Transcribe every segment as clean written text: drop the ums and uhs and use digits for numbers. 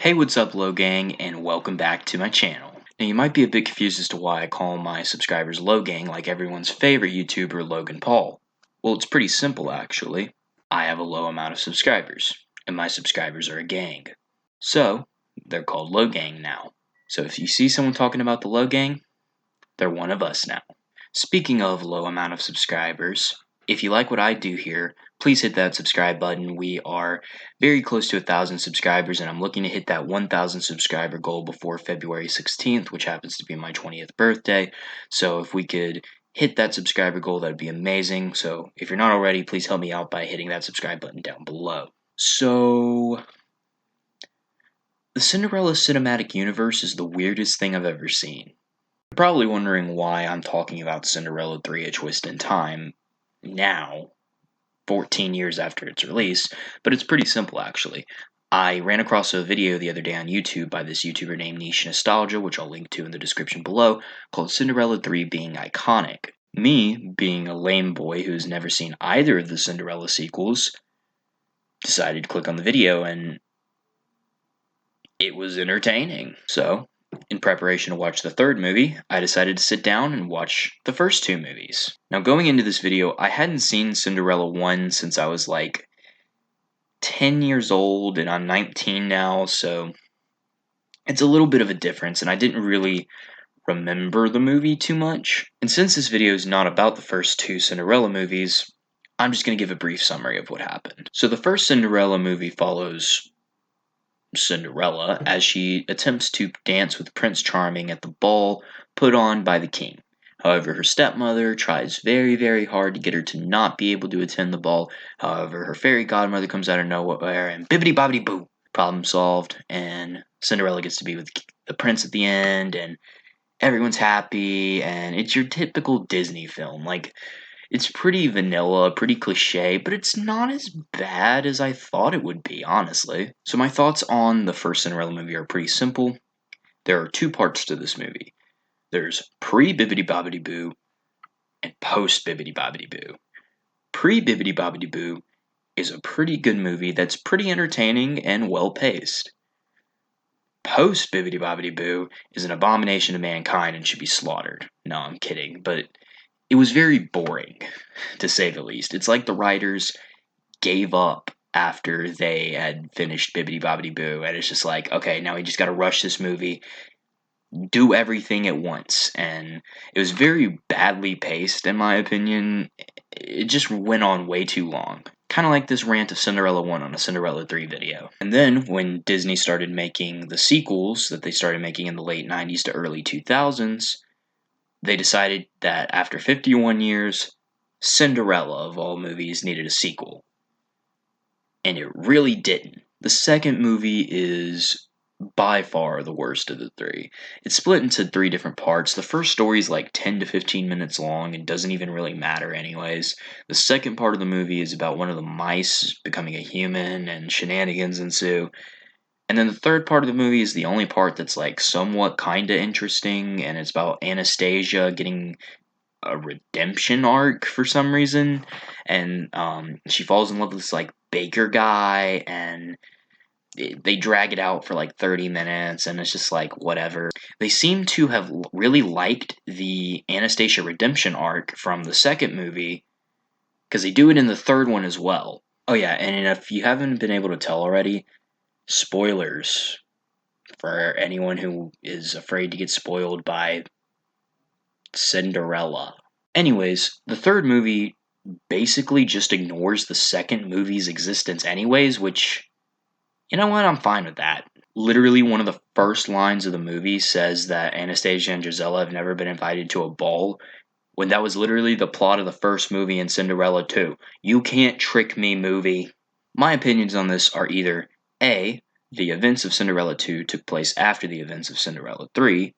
Hey, what's up, Low Gang, and welcome back to my channel. Now, you might be a bit confused as to why I call my subscribers Low Gang like everyone's favorite YouTuber, Logan Paul. Well, it's pretty simple, actually. I have a low amount of subscribers, and my subscribers are a gang. So, they're called Low Gang now. So if you see someone talking about the Low Gang, they're one of us now. Speaking of low amount of subscribers, if you like what I do here, please hit that subscribe button. We are very close to 1,000 subscribers, and I'm looking to hit that 1,000 subscriber goal before February 16th, which happens to be my 20th birthday. So if we could hit that subscriber goal, that'd be amazing. So if you're not already, please help me out by hitting that subscribe button down below. So, the Cinderella cinematic universe is the weirdest thing I've ever seen. You're probably wondering why I'm talking about Cinderella 3: A Twist in Time now, 14 years after its release, but it's pretty simple actually. I ran across a video the other day on YouTube by this YouTuber named Niche Nostalgia, which I'll link to in the description below, called Cinderella 3 Being Iconic. Me, being a lame boy who's never seen either of the Cinderella sequels, decided to click on the video and it was entertaining. So, in preparation to watch the third movie, I decided to sit down and watch the first two movies. Now, going into this video, I hadn't seen Cinderella 1 since I was like 10 years old, and I'm 19 now, so it's a little bit of a difference, and I didn't really remember the movie too much. And since this video is not about the first two Cinderella movies, I'm just going to give a brief summary of what happened. So, the first Cinderella movie follows Cinderella as she attempts to dance with Prince Charming at the ball put on by the king. However, her stepmother tries very, very hard to get her to not be able to attend the ball. However, her fairy godmother comes out of nowhere and bibbidi bobbidi boo, problem solved, and Cinderella gets to be with the prince at the end, and everyone's happy, and it's your typical Disney film. Like, it's pretty vanilla, pretty cliche, but it's not as bad as I thought it would be, honestly. So my thoughts on the first Cinderella movie are pretty simple. There are two parts to this movie. There's pre-Bibbidi Bobbidi Boo and post-Bibbidi Bobbidi Boo. Pre-Bibbidi Bobbidi Boo is a pretty good movie that's pretty entertaining and well-paced. Post-Bibbidi Bobbidi Boo is an abomination to mankind and should be slaughtered. No, I'm kidding, but it was very boring, to say the least. It's like the writers gave up after they had finished Bibbidi Bobbidi Boo, and it's just like, okay, now we just gotta rush this movie, do everything at once, and it was very badly paced, in my opinion. It just went on way too long. Kind of like this rant of Cinderella 1 on a Cinderella 3 video. And then, when Disney started making the sequels that they started making in the late 90s to early 2000s, they decided that after 51 years, Cinderella, of all movies, needed a sequel. And it really didn't. The second movie is by far the worst of the three. It's split into three different parts. The first story is like 10 to 15 minutes long and doesn't even really matter, anyways. The second part of the movie is about one of the mice becoming a human and shenanigans ensue. And then the third part of the movie is the only part that's like somewhat kinda interesting, and it's about Anastasia getting a redemption arc for some reason, and she falls in love with this like baker guy, and they drag it out for like 30 minutes, and it's just like whatever. They seem to have really liked the Anastasia redemption arc from the second movie because they do it in the third one as well. Oh yeah, and if you haven't been able to tell already, spoilers for anyone who is afraid to get spoiled by Cinderella. Anyways, the third movie basically just ignores the second movie's existence anyways, which, you know what, I'm fine with that. Literally, one of the first lines of the movie says that Anastasia and Gisela have never been invited to a ball, when that was literally the plot of the first movie in Cinderella 2. You can't trick me, movie. My opinions on this are either A, the events of Cinderella 2 took place after the events of Cinderella 3,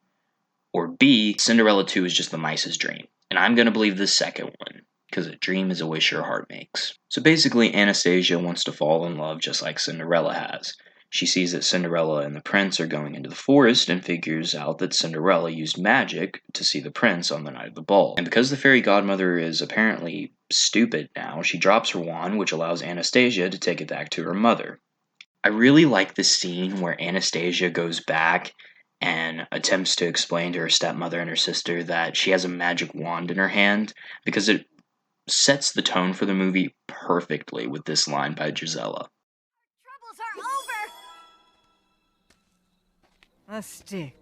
or B, Cinderella 2 is just the mice's dream. And I'm going to believe the second one, because a dream is a wish your heart makes. So basically, Anastasia wants to fall in love just like Cinderella has. She sees that Cinderella and the prince are going into the forest and figures out that Cinderella used magic to see the prince on the night of the ball. And because the fairy godmother is apparently stupid now, she drops her wand, which allows Anastasia to take it back to her mother. I really like the scene where Anastasia goes back and attempts to explain to her stepmother and her sister that she has a magic wand in her hand, because it sets the tone for the movie perfectly with this line by Gisela. Troubles are over! A stick.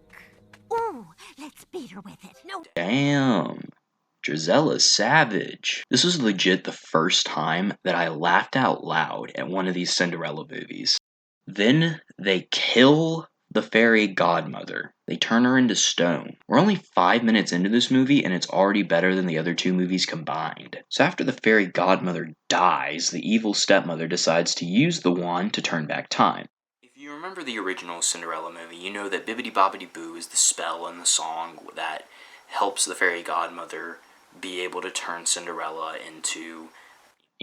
Ooh, let's beat her with it. No. Damn. Gisela's savage. This was legit the first time that I laughed out loud at one of these Cinderella movies. Then they kill the fairy godmother. They turn her into stone. We're only 5 minutes into this movie and it's already better than the other two movies combined. So after the fairy godmother dies, the evil stepmother decides to use the wand to turn back time. If you remember the original Cinderella movie, you know that Bibbidi Bobbidi Boo is the spell in the song that helps the fairy godmother be able to turn Cinderella into,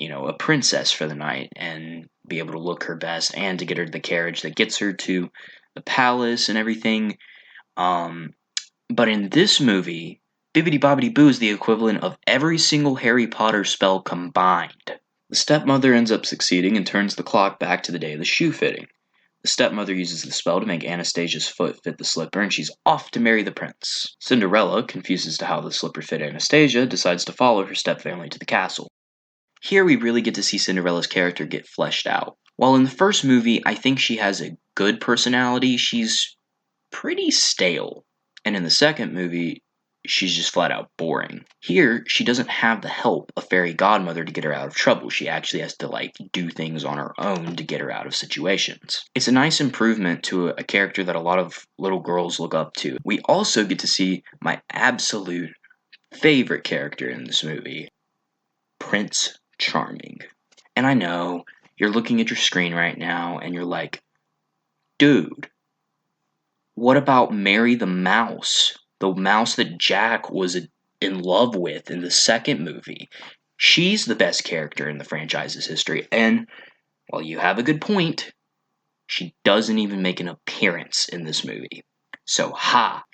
a princess for the night and be able to look her best and to get her the carriage that gets her to the palace and everything. But in this movie, Bibbidi Bobbidi Boo is the equivalent of every single Harry Potter spell combined. The stepmother ends up succeeding and turns the clock back to the day of the shoe fitting. The stepmother uses the spell to make Anastasia's foot fit the slipper, and she's off to marry the prince. Cinderella, confused as to how the slipper fit Anastasia, decides to follow her stepfamily to the castle. Here we really get to see Cinderella's character get fleshed out. While in the first movie, I think she has a good personality, she's pretty stale. And in the second movie, she's just flat out boring. Here, she doesn't have the help of fairy godmother to get her out of trouble. She actually has to do things on her own to get her out of situations. It's a nice improvement to a character that a lot of little girls look up to. We also get to see my absolute favorite character in this movie, Prince Charming. And I know you're looking at your screen right now and you're like, dude, what about Mary the Mouse? The mouse that Jack was in love with in the second movie. She's the best character in the franchise's history, and while you have a good point, she doesn't even make an appearance in this movie. So,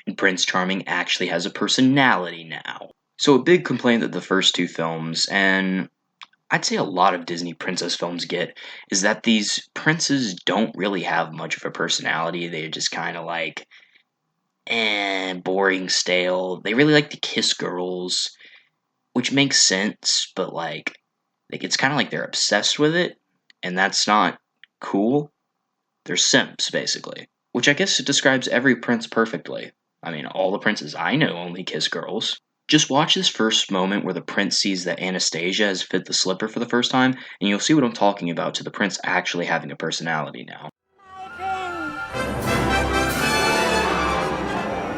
and Prince Charming actually has a personality now. So, a big complaint that the first two films, and I'd say a lot of Disney princess films get, is that these princes don't really have much of a personality. They're just kind of boring, stale. They really like to kiss girls, which makes sense, but it's kind of like they're obsessed with it, and that's not cool. They're simps, basically. Which I guess it describes every prince perfectly. I mean, all the princes I know only kiss girls. Just watch this first moment where the prince sees that Anastasia has fit the slipper for the first time, and you'll see what I'm talking about to the prince actually having a personality now.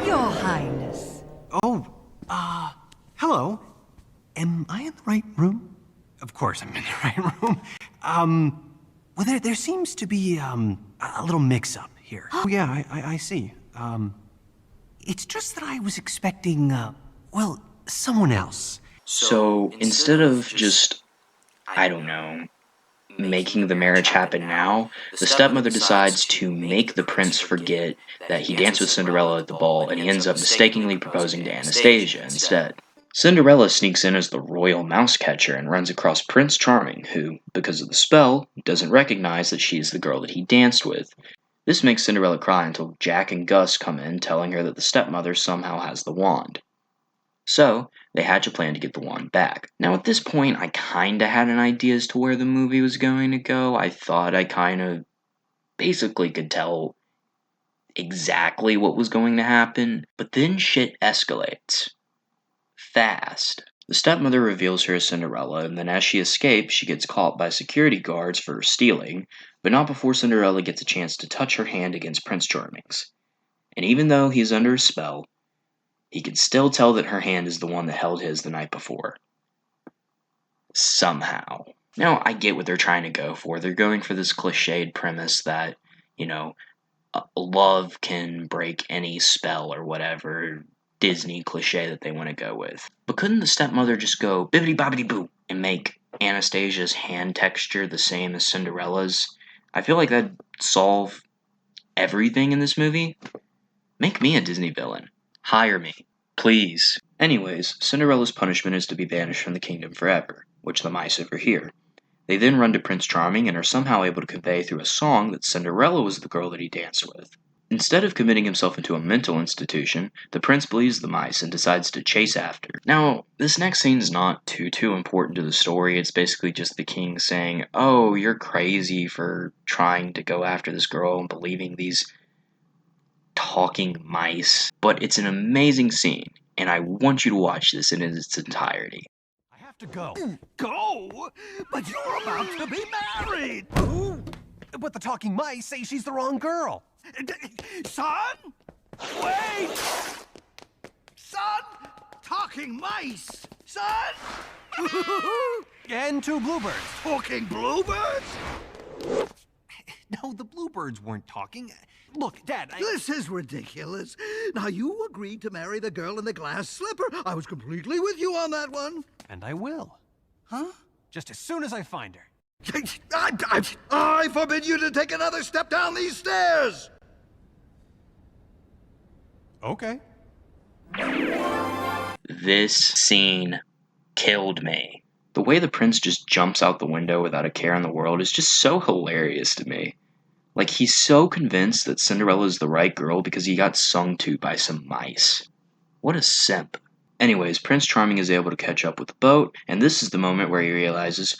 Your Highness. Oh, hello. Am I in the right room? Of course I'm in the right room. Well, there seems to be, a little mix-up here. Oh, yeah, I see. It's just that I was expecting, someone else. So instead of just, I don't know, making the marriage happen now, the stepmother decides to make the prince forget that he danced with Cinderella at the ball, and he ends up mistakenly proposing to Anastasia instead. Cinderella sneaks in as the royal mouse catcher and runs across Prince Charming, who, because of the spell, doesn't recognize that she's the girl that he danced with. This makes Cinderella cry until Jack and Gus come in, telling her that the stepmother somehow has the wand. So, they hatch a plan to get the wand back. Now, at this point, I kinda had an idea as to where the movie was going to go. I thought I kinda basically could tell exactly what was going to happen, but then shit escalates. Fast. The stepmother reveals her as Cinderella, and then as she escapes, she gets caught by security guards for stealing, but not before Cinderella gets a chance to touch her hand against Prince Charming's. And even though he's under a spell, he can still tell that her hand is the one that held his the night before. Somehow. Now, I get what they're trying to go for. They're going for this cliched premise that, love can break any spell or whatever Disney cliche that they want to go with. But couldn't the stepmother just go bibbidi bobbidi boo and make Anastasia's hand texture the same as Cinderella's? I feel like that'd solve everything in this movie. Make me a Disney villain. Hire me. Please. Anyways, Cinderella's punishment is to be banished from the kingdom forever, which the mice overhear. They then run to Prince Charming and are somehow able to convey through a song that Cinderella was the girl that he danced with. Instead of committing himself into a mental institution, the prince believes the mice and decides to chase after. Now, this next scene is not too important to the story. It's basically just the king saying, "Oh, you're crazy for trying to go after this girl and believing these talking mice." But it's an amazing scene, and I want you to watch this in its entirety. I have to go. Go? But you're about to be married! But the talking mice say she's the wrong girl. Son? Wait! Son? Talking mice! Son? And 2 bluebirds. Talking bluebirds? No, the bluebirds weren't talking. Look, Dad, This is ridiculous. Now, you agreed to marry the girl in the glass slipper. I was completely with you on that one. And I will. Huh? Just as soon as I find her. I forbid you to take another step down these stairs! Okay. This scene killed me. The way the prince just jumps out the window without a care in the world is just so hilarious to me. Like, he's so convinced that Cinderella is the right girl because he got sung to by some mice. What a simp. Anyways, Prince Charming is able to catch up with the boat, and this is the moment where he realizes,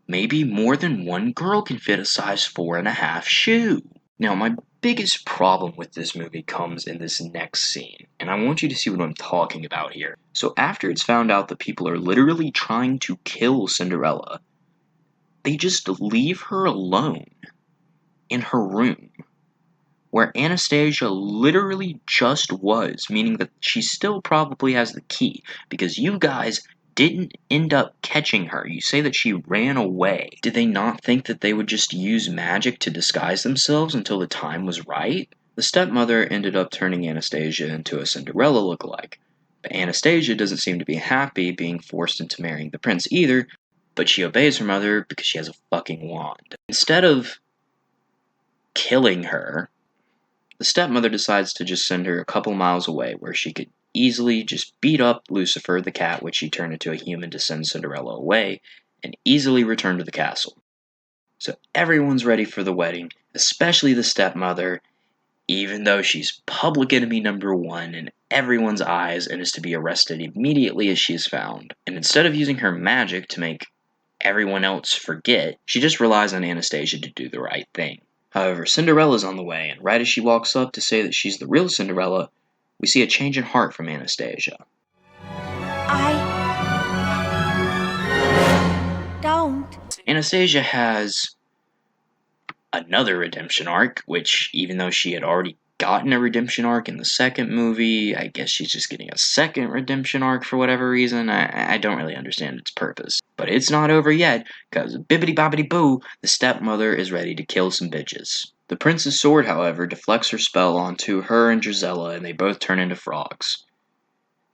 maybe more than one girl can fit a size 4.5 shoe. Now, my biggest problem with this movie comes in this next scene, and I want you to see what I'm talking about here. So after it's found out that people are literally trying to kill Cinderella, they just leave her alone in her room, where Anastasia literally just was, meaning that she still probably has the key, because you guys didn't end up catching her. You say that she ran away. Did they not think that they would just use magic to disguise themselves until the time was right? The stepmother ended up turning Anastasia into a Cinderella lookalike, but Anastasia doesn't seem to be happy being forced into marrying the prince either, but she obeys her mother because she has a fucking wand. Instead of killing her, the stepmother decides to just send her a couple miles away where she could easily just beat up Lucifer the cat, which she turned into a human to send Cinderella away, and easily return to the castle. So everyone's ready for the wedding, especially the stepmother, even though she's public enemy number 1 in everyone's eyes and is to be arrested immediately as she is found. And instead of using her magic to make everyone else forget, she just relies on Anastasia to do the right thing. However, Cinderella's on the way, and right as she walks up to say that she's the real Cinderella, we see a change in heart from Anastasia. I don't. Anastasia has another redemption arc, which, even though she had already gotten a redemption arc in the second movie, I guess she's just getting a second redemption arc for whatever reason. I don't really understand its purpose. But it's not over yet, because bibbidi bobbidi boo, the stepmother is ready to kill some bitches. The prince's sword, however, deflects her spell onto her and Gisela, and they both turn into frogs.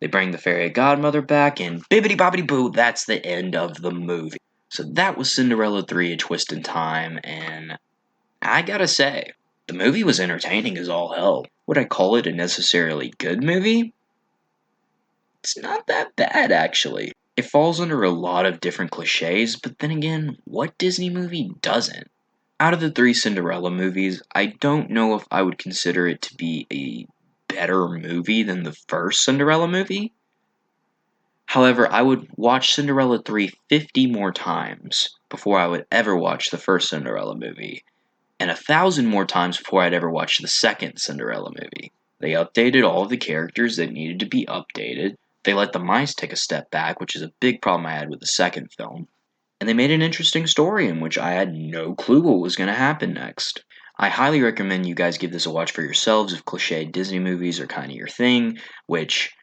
They bring the fairy godmother back, and bibbidi bobbidi boo, that's the end of the movie. So that was Cinderella 3, A Twist in Time, and I gotta say, the movie was entertaining as all hell. Would I call it a necessarily good movie? It's not that bad, actually. It falls under a lot of different cliches, but then again, what Disney movie doesn't? Out of the 3 Cinderella movies, I don't know if I would consider it to be a better movie than the first Cinderella movie. However, I would watch Cinderella 3 50 more times before I would ever watch the first Cinderella movie, and 1,000 more times before I'd ever watch the second Cinderella movie. They updated all of the characters that needed to be updated. They let the mice take a step back, which is a big problem I had with the second film. And they made an interesting story in which I had no clue what was going to happen next. I highly recommend you guys give this a watch for yourselves if cliche Disney movies are kind of your thing, which,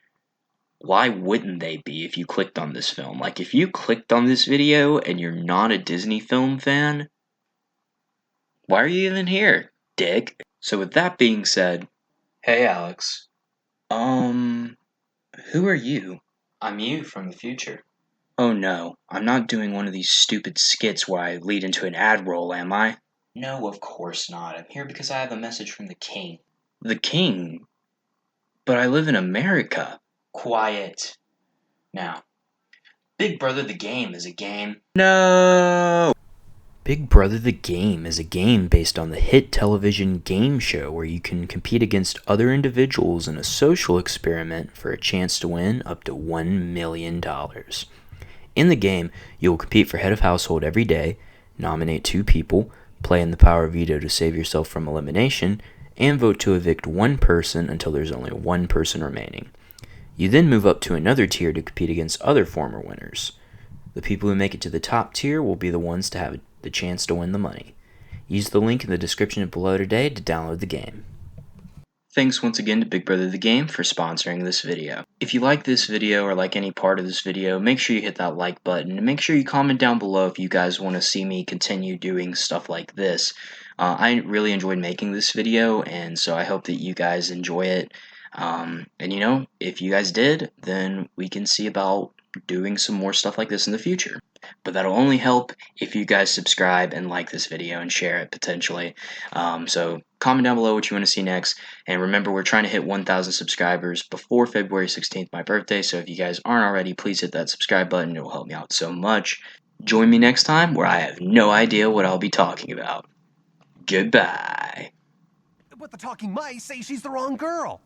why wouldn't they be if you clicked on this film? Like, if you clicked on this video and you're not a Disney film fan, why are you even here, dick? So with that being said, hey Alex, who are you? I'm you from the future. Oh no, I'm not doing one of these stupid skits where I lead into an ad roll, am I? No, of course not. I'm here because I have a message from the king. The king? But I live in America. Quiet. Now, Big Brother the Game is a game. No! Big Brother the Game is a game based on the hit television game show where you can compete against other individuals in a social experiment for a chance to win up to $1 million. In the game, you will compete for head of household every day, nominate 2 people, play in the power veto to save yourself from elimination, and vote to evict 1 person until there's only 1 person remaining. You then move up to another tier to compete against other former winners. The people who make it to the top tier will be the ones to have the chance to win the money. Use the link in the description below today to download the game. Thanks once again to Big Brother the Game for sponsoring this video. If you like this video or like any part of this video, make sure you hit that like button and make sure you comment down below if you guys want to see me continue doing stuff like this. I really enjoyed making this video, and so I hope that you guys enjoy it. And you know, if you guys did, then we can see about doing some more stuff like this in the future. But that'll only help if you guys subscribe and like this video and share it potentially. So comment down below what you want to see next. And remember, we're trying to hit 1,000 subscribers before February 16th, my birthday. So if you guys aren't already, please hit that subscribe button. It will help me out so much. Join me next time where I have no idea what I'll be talking about. Goodbye. But the talking mice say she's the wrong girl.